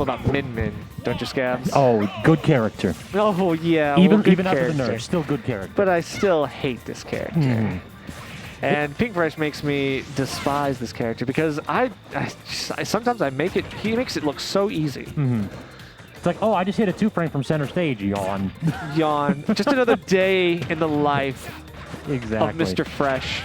about Min Min, don't you, Scabs? Oh, good character. Oh, yeah. Even well, even after the nerfs, still good character. But I still hate this character. And Pink Fresh makes me despise this character because sometimes he makes it look so easy. It's like, oh, I just hit a 2-frame from center stage, yawn. Yawn. Just another day in the life of Mr. Fresh.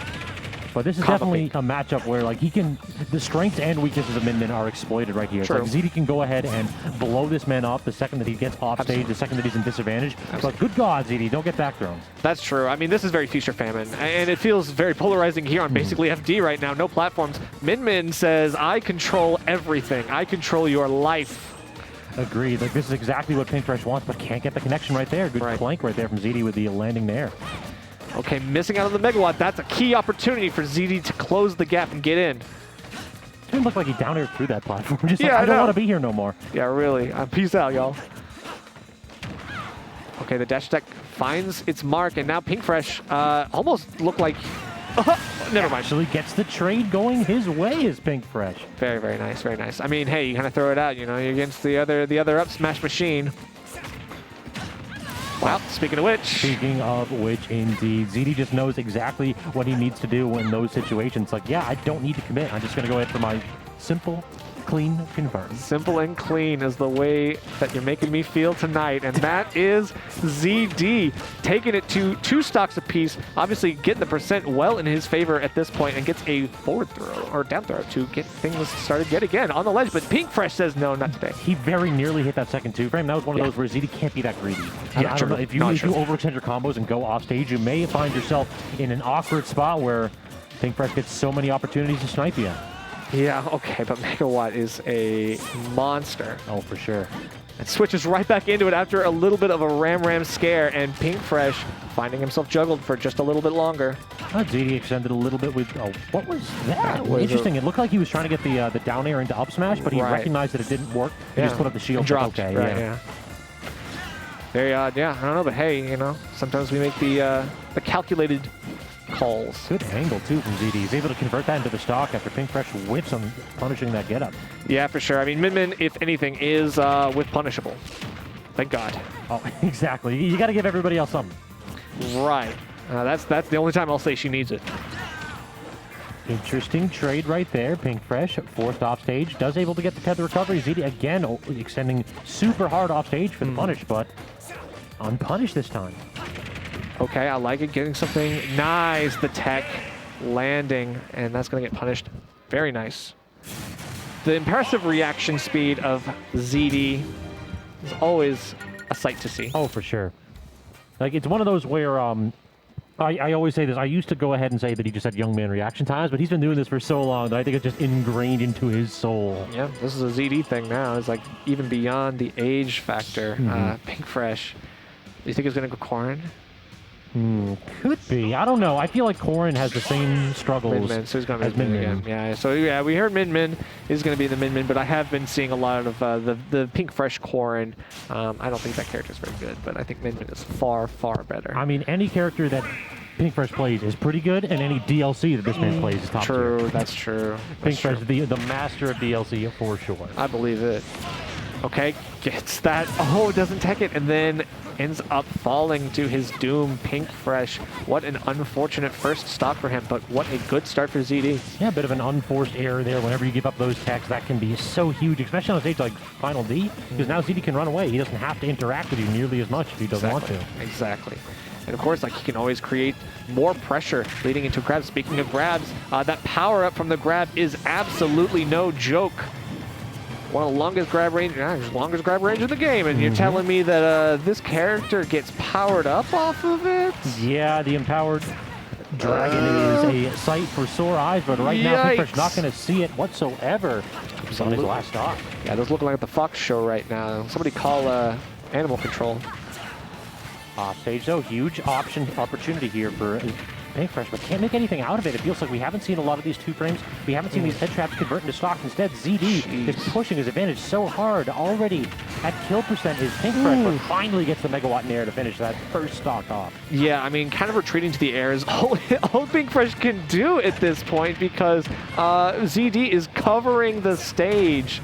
But this is definitely a matchup where, like, the strengths and weaknesses of Min Min are exploited right here. True. Like, ZD can go ahead and blow this man up the second that he gets off stage, the second that he's in disadvantage. But good God, ZD, don't get back thrown. That's true. I mean, this is very feature famine, and it feels very polarizing here on basically FD right now. No platforms. Min Min says, I control everything. I control your life. Agreed. Like, this is exactly what Pink Fresh wants, but can't get the connection right there. Good plank right there from ZD with the landing there. Okay, missing out on the megawatt. That's a key opportunity for ZD to close the gap and get in. It didn't look like he down aired through that platform. Just like, I don't want to be here no more. Yeah, really. Peace out, y'all. Okay, the dash attack finds its mark, and now Pink Fresh almost looked like... never mind. Actually gets the trade going his way as Pink Fresh. Very, very nice, very nice. I mean, hey, you kind of throw it out, you know, you're against the other up smash machine. Well, speaking of which, indeed. ZD just knows exactly what he needs to do in those situations. Like, yeah, I don't need to commit. I'm just going to go ahead for my simple, clean confirm. Simple and clean is the way that you're making me feel tonight. And that is ZD taking it to 2 stocks apiece. Obviously getting the percent well in his favor at this point and gets a forward throw or down throw to get things started yet again on the ledge. But Pink Fresh says no, not today. He very nearly hit that second 2-frame. That was one of those where ZD can't be that greedy. I don't know, if you overextend your combos and go off stage, you may find yourself in an awkward spot where Pink Fresh gets so many opportunities to snipe you. Yeah, okay, but Megawatt is a monster. Oh, for sure. It switches right back into it after a little bit of a ram scare, and Pink Fresh finding himself juggled for just a little bit longer. ZD extended a little bit with... Oh, what was that? Interesting. It looked like he was trying to get the down air into up smash, but he recognized that it didn't work. He just put up the shield. Dropped. Okay, yeah. Very odd, yeah. I don't know, but hey, you know, sometimes we make the calculated calls. Good angle, too, from ZD. He's able to convert that into the stock after Pink Fresh whips him, punishing that get-up. Yeah, for sure. I mean, Min Min, if anything, is with punishable. Thank God. Oh, exactly. You got to give everybody else something. Right. That's the only time I'll say she needs it. Interesting trade right there. Pink Fresh, forced off stage, does able to get the tether recovery. ZD, again, extending super hard off stage for the punish, but unpunished this time. Okay, I like it. Getting something nice. The tech landing, and that's going to get punished. Very nice. The impressive reaction speed of ZD is always a sight to see. Oh, for sure. Like, it's one of those where I always say this. I used to go ahead and say that he just had young man reaction times, but he's been doing this for so long that I think it's just ingrained into his soul. Yeah, this is a ZD thing now. It's like even beyond the age factor. Pink Fresh. Do you think it's going to go Corrin? Could be. I don't know. I feel like Corrin has the same struggles Min Min, so he's going to be Min Min again. Yeah, so yeah, we heard Min Min is going to be the Min Min, but I have been seeing a lot of the Pink Fresh Corrin. I don't think that character is very good, but I think Min Min is far, far better. I mean, any character that Pink Fresh plays is pretty good, and any DLC that this man plays is top tier. True, that's true. Pink Fresh is the master of DLC for sure. I believe it. Okay, gets that. Oh, doesn't tech it, and then ends up falling to his doom. Pink Fresh, what an unfortunate first stock for him, but what a good start for ZD. Yeah, a bit of an unforced error there. Whenever you give up those techs, that can be so huge, especially on a stage like Final D, because now ZD can run away. He doesn't have to interact with you nearly as much if he doesn't want to. Exactly. And of course, like, he can always create more pressure leading into grabs. Speaking of grabs, that power-up from the grab is absolutely no joke. One of the longest grab range in the game, and you're telling me that this character gets powered up off of it? Yeah, the empowered dragon is a sight for sore eyes, but right now Pink Fresh not going to see it whatsoever. He's on his last stock. Yeah, those look like the Fox show right now. Somebody call animal control. Off stage though, huge opportunity here for Pink Fresh, but can't make anything out of it. It feels like we haven't seen a lot of these 2-frames. We haven't seen these head traps convert into stock. Instead, ZD is pushing his advantage so hard. Already at kill percent is Pink Fresh, but finally gets the megawatt in air to finish that first stock off. Yeah, I mean, kind of retreating to the air is all Pink Fresh can do at this point, because ZD is covering the stage.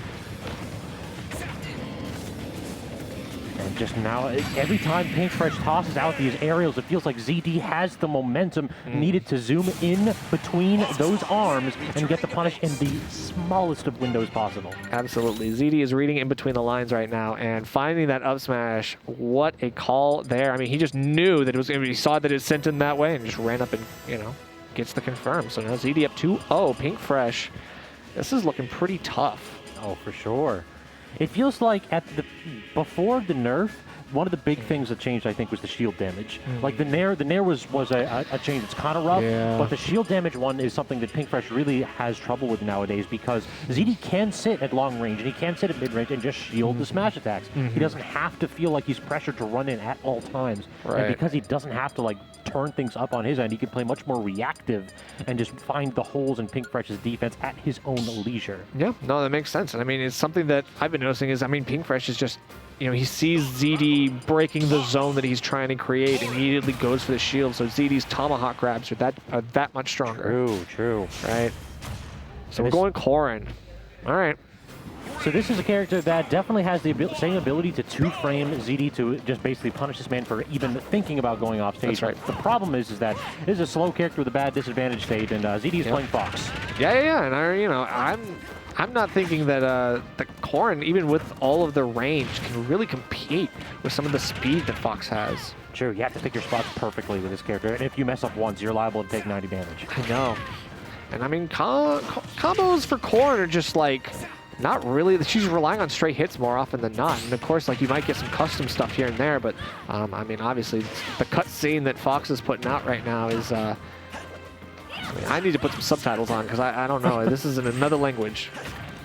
And just now, every time Pink Fresh tosses out these aerials, it feels like ZD has the momentum needed to zoom in between those arms and get the punish in the smallest of windows possible. Absolutely. ZD is reading in between the lines right now and finding that up smash. What a call there. I mean, he just knew that it was going to be, he saw that it sent in that way and just ran up and, you know, gets the confirm. So now ZD up 2-0. Pink Fresh. This is looking pretty tough. Oh, for sure. It feels like before the nerf, one of the big things that changed, I think, was the shield damage. Like the Nair was a change. It's kind of rough, but the shield damage one is something that Pink Fresh really has trouble with nowadays because ZD can sit at long range and he can sit at mid range and just shield the smash attacks. He doesn't have to feel like he's pressured to run in at all times. And because he doesn't have to like turn things up on his end, he can play much more reactive and just find the holes in Pink Fresh's defense at his own leisure. Yeah, no, that makes sense. And I mean, it's something that I've been noticing is, I mean, Pink Fresh is just, you know, he sees ZD breaking the zone that he's trying to create and immediately goes for the shield. So ZD's tomahawk grabs are that much stronger. True. Right. So we're going Corrin. All right. So this is a character that definitely has the same ability to two-frame ZD to just basically punish this man for even thinking about going off stage. That's right. The problem is that this is a slow character with a bad disadvantage state, and ZD is playing Fox. Yeah. And I'm not thinking that the Corrin, even with all of the range, can really compete with some of the speed that Fox has. True, you have to pick your spots perfectly with this character, and if you mess up once, you're liable to take 90 damage. I know. And I mean, combos for Corrin are just like, not really. She's relying on straight hits more often than not. And of course, like, you might get some custom stuff here and there, but I mean, obviously, the cutscene that Fox is putting out right now is, I mean, I need to put some subtitles on because I don't know. This is in another language.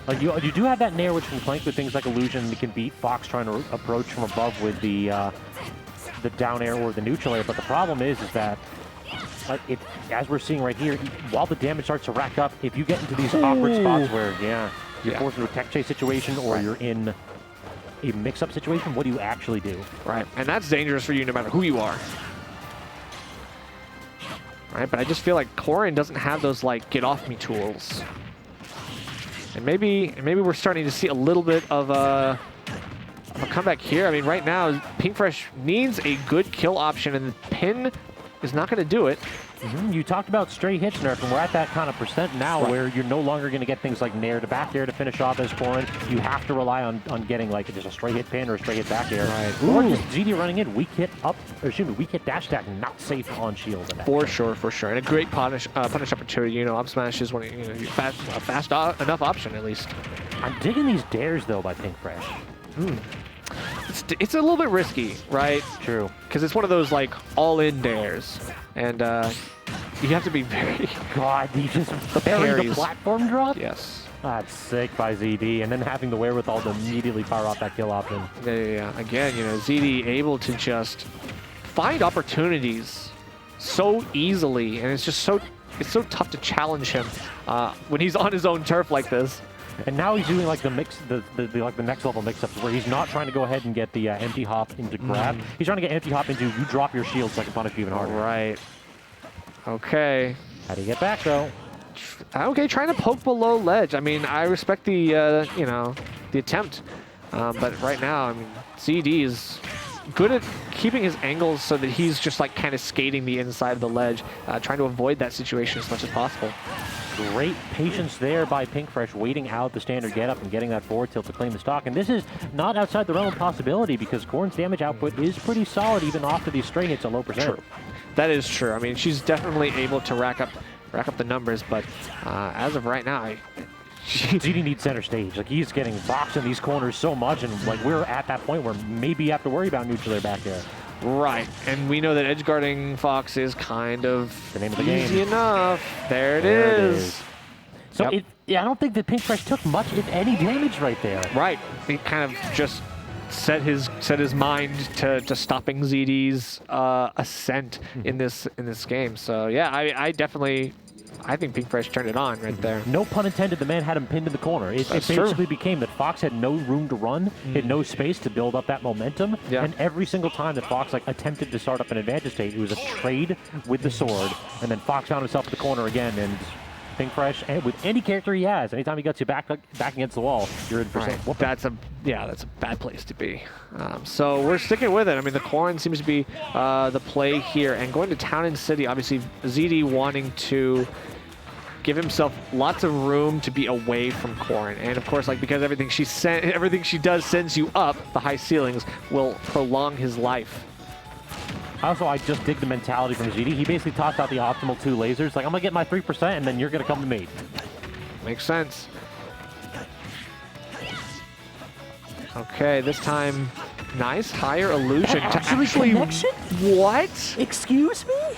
Like you do have that Nair which can flank with things like Illusion. You can beat Fox trying to approach from above with the down air or the neutral air. But the problem is that as we're seeing right here, while the damage starts to rack up, if you get into these awkward spots where you're forced into a tech chase situation or you're in a mix-up situation, what do you actually do? Right, and that's dangerous for you no matter who you are. Right, but I just feel like Corrin doesn't have those like get off me tools. And maybe we're starting to see a little bit of a comeback here. I mean, right now Pink Fresh needs a good kill option, and the pin is not going to do it. You talked about straight hits nerf, and we're at that kind of percent now where you're no longer going to get things like Nair to back air to finish off as Corrin. You have to rely on getting like just a straight hit pin or a straight hit back air. Or just ZD running in, weak hit dash attack, not safe on shield. For sure. And a great punish opportunity. You know, up smash is one of, a fast enough option at least. I'm digging these dares though by Pink Fresh. It's a little bit risky, right? True. Because it's one of those like all-in dares, and you have to be very. God, he just buried the platform drop. Yes. That's sick by ZD, and then having the wherewithal to immediately fire off that kill option. Yeah. Again, you know, ZD able to just find opportunities so easily, and it's so tough to challenge him when he's on his own turf like this. And now he's doing like the next level mix-ups where he's not trying to go ahead and get the empty hop into grab. He's trying to get empty hop into you drop your shield so I can punish you even harder. Right. Okay. How do you get back though? Okay, trying to poke below ledge. I mean, I respect the the attempt, but right now, I mean, ZD is good at keeping his angles so that he's just like kind of skating the inside of the ledge, trying to avoid that situation as much as possible. Great patience there by Pink Fresh, waiting out the standard get-up and getting that forward tilt to claim the stock. And this is not outside the realm of possibility because Corrin's damage output is pretty solid even after these straight hits at low percent. True. That is true. I mean, she's definitely able to rack up the numbers, but as of right now, ZD needs center stage. Like, he's getting boxed in these corners so much, and like we're at that point where maybe you have to worry about neutral air back there. Right, and we know that edge guarding Fox is kind of the name of the easy game. Enough. There it is. So I don't think that Pink Fresh took much, if any, damage right there. Right, he kind of just set his mind to stopping ZD's ascent in this game. So yeah, I think Pink Fresh turned it on right there. No pun intended, the man had him pinned in the corner. It basically became that Fox had no room to run, had no space to build up that momentum, and every single time that Fox attempted to start up an advantage state, it was a trade with the sword, and then Fox found himself in the corner again, and Pink Fresh, and with any character he has, anytime he gets you back against the wall, you're in for some whooping. That's a bad place to be. So we're sticking with it. I mean, the Corrin seems to be the play here, and going to Town and City. Obviously, ZD wanting to give himself lots of room to be away from Corrin, and of course, like, because everything she does sends you up, the high ceilings will prolong his life. Also, I just dig the mentality from ZD. He basically tossed out the optimal 2 lasers. Like, I'm gonna get my 3%, and then you're gonna come to me. Makes sense. Okay, this time, nice higher illusion. Actually, connection? What? Excuse me?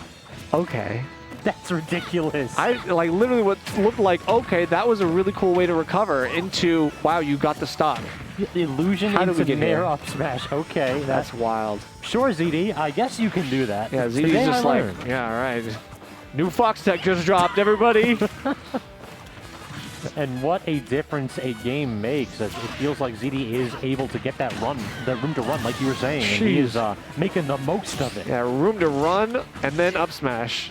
Okay. That's ridiculous. I like literally what looked like, okay, that was a really cool way to recover, into, wow, you got the stock. The illusion into nair up smash. Okay, that's wild. Sure, ZD, I guess you can do that. Yeah, ZD's just like, yeah, all right. New Fox Tech just dropped, everybody. And what a difference a game makes. As it feels like ZD is able to get that room to run, like you were saying. And he is making the most of it. Yeah, room to run and then up smash.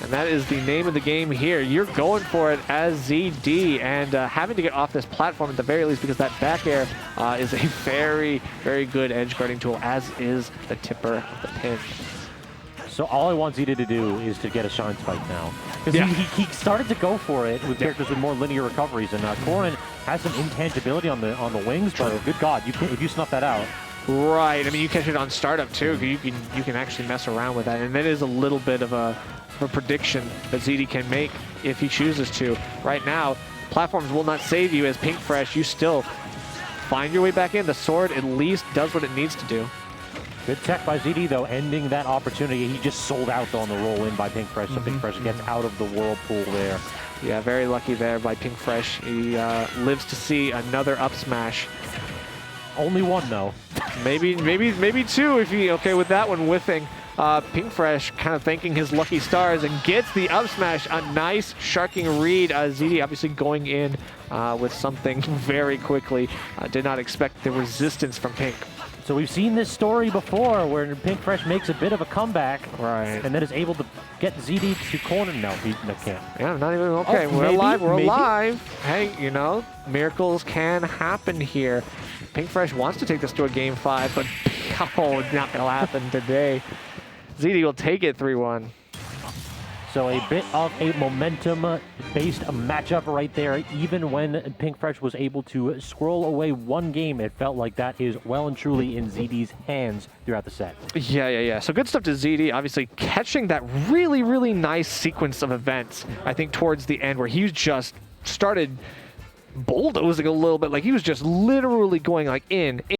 And that is the name of the game here. You're going for it as ZD, and having to get off this platform at the very least, because that back air is a very, very good edge guarding tool, as is the tipper of the pin. So all I want ZD to do is to get a Shine Spike now. Because he started to go for it with characters with more linear recoveries, and Corrin has some intangibility on the wings, but good God, if you snuff that out. Right, I mean, you catch it on startup too. You can actually mess around with that, and that is a little bit of a prediction that ZD can make if he chooses to. Right now, platforms will not save you as Pink Fresh. You still find your way back in. The sword at least does what it needs to do. Good tech by ZD, though, ending that opportunity. He just sold out on the roll-in by Pink Fresh, so Pink Fresh gets out of the whirlpool there. Yeah, very lucky there by Pink Fresh. He lives to see another up smash. Only one, though. Maybe 2 if he okay with that one whiffing. Pink Fresh kind of thanking his lucky stars and gets the up smash. A nice sharking read. ZD obviously going in with something very quickly. Did not expect the resistance from Pink. So we've seen this story before where Pink Fresh makes a bit of a comeback. Right. And then is able to get ZD to corner. No, he can't. Yeah, not even, okay, we're alive, we're alive. Hey, you know, miracles can happen here. Pink Fresh wants to take this to a game 5, but oh, it's not going to happen today. ZD will take it 3-1. So a bit of a momentum-based matchup right there. Even when Pink Fresh was able to scroll away one game, it felt like that is well and truly in ZD's hands throughout the set. Yeah. So good stuff to ZD, obviously catching that really, really nice sequence of events, I think, towards the end, where he just started bulldozing a little bit. Like, he was just literally going like in